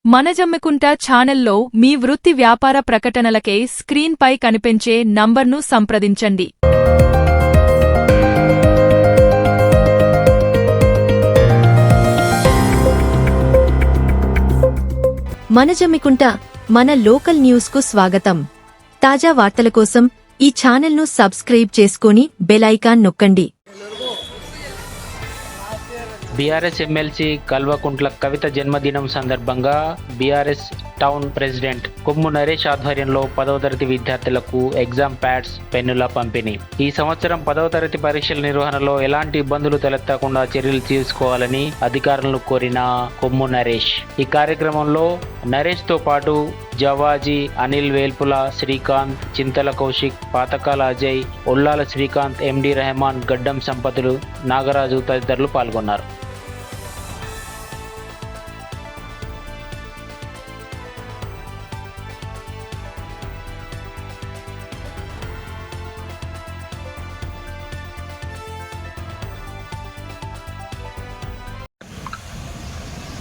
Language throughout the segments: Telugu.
మన జమ్మికుంట ఛానల్లో మీ వృత్తి వ్యాపార ప్రకటనలకై స్క్రీన్ పై కనిపించే నంబర్ను సంప్రదించండి. మన జమ్మికుంట మన లోకల్ న్యూస్ కు స్వాగతం. తాజా వార్తల కోసం ఈ ఛానల్ను సబ్స్క్రైబ్ చేసుకొని బెల్ ఐకాన్ నొక్కండి. బీఆర్ఎస్ ఎమ్మెల్సీ కల్వకుంట్ల కవిత జన్మదినం సందర్భంగా బీఆర్ఎస్ టౌన్ ప్రెసిడెంట్ కొమ్ము నరేష్ ఆధ్వర్యంలో 10వ తరగతి విద్యార్థులకు ఎగ్జామ్ ప్యాడ్స్, పెన్నుల పంపిణీ. ఈ సంవత్సరం 10వ తరగతి పరీక్షల నిర్వహణలో ఎలాంటి ఇబ్బందులు తలెత్తకుండా చర్యలు తీసుకోవాలని అధికారులను కోరిన కొమ్ము నరేష్. ఈ కార్యక్రమంలో నరేష్ తో పాటు జవాజీ, అనిల్ వేల్పుల, శ్రీకాంత్, చింతల కౌశిక్, పాతకాల అజయ్, ఒల్లాల శ్రీకాంత్, ఎండి రెహమాన్, గడ్డం సంపతులు, నాగరాజు తదితరులు పాల్గొన్నారు.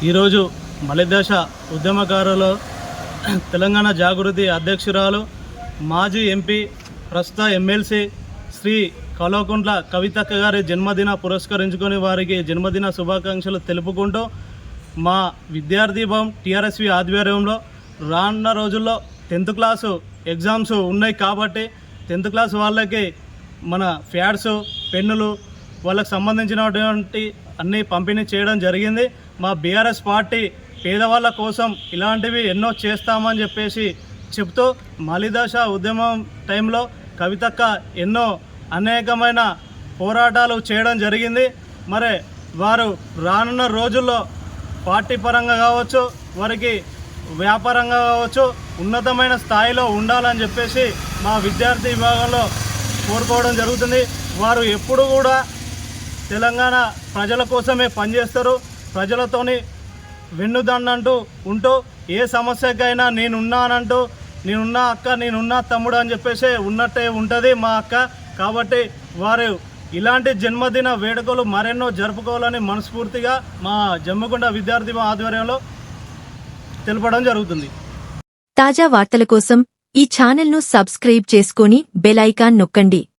ఈరోజు మలిదశ ఉద్యమకారులు తెలంగాణ జాగృతి అధ్యక్షురాలు, మాజీ ఎంపీ, ప్రస్తుత ఎమ్మెల్సీ శ్రీ కల్వకుంట్ల కవితక్క గారి జన్మదిన పురస్కరించుకొని వారికి జన్మదిన శుభాకాంక్షలు తెలుపుకుంటూ మా విద్యార్థి భవన్ టీఆర్ఎస్వి ఆధ్వర్యంలో రానున్న రోజుల్లో 10th క్లాసు ఎగ్జామ్స్ ఉన్నాయి కాబట్టి 10th క్లాస్ వాళ్ళకి మన ప్యాడ్స్, పెన్నులు వాళ్ళకు సంబంధించినటువంటి అన్నీ పంపిణీ చేయడం జరిగింది. మా బీఆర్ఎస్ పార్టీ పేదవాళ్ళ కోసం ఇలాంటివి ఎన్నో చేస్తామని చెప్పేసి చెప్తూ మలిదశ ఉద్యమం టైంలో కవితక్క ఎన్నో అనేకమైన పోరాటాలు చేయడం జరిగింది. మరి వారు రానున్న రోజుల్లో పార్టీ పరంగా కావచ్చు, వారికి వ్యాపారంగా కావచ్చు, ఉన్నతమైన స్థాయిలో ఉండాలని చెప్పేసి మా విద్యార్థి విభాగంలో కోరుకోవడం జరుగుతుంది. వారు ఎప్పుడు కూడా తెలంగాణ ప్రజల కోసమే పనిచేస్తారు. ప్రజలతోని వెన్నుదన్నంటూ ఉంటూ ఏ సమస్యకైనా నేనున్నానంటూ, నేనున్నా అక్క, నేనున్నా తమ్ముడు అని చెప్పేసి ఉన్నట్టే ఉంటుంది మా అక్క. కాబట్టి వారు ఇలాంటి జన్మదిన వేడుకలు మరెన్నో జరుపుకోవాలని మనస్ఫూర్తిగా మా జమ్మికుంట విద్యార్థి ఆధ్వర్యంలో తెలపడం జరుగుతుంది. తాజా వార్తల కోసం ఈ ఛానల్ను సబ్స్క్రైబ్ చేసుకొని బెల్ ఐకాన్ నొక్కండి.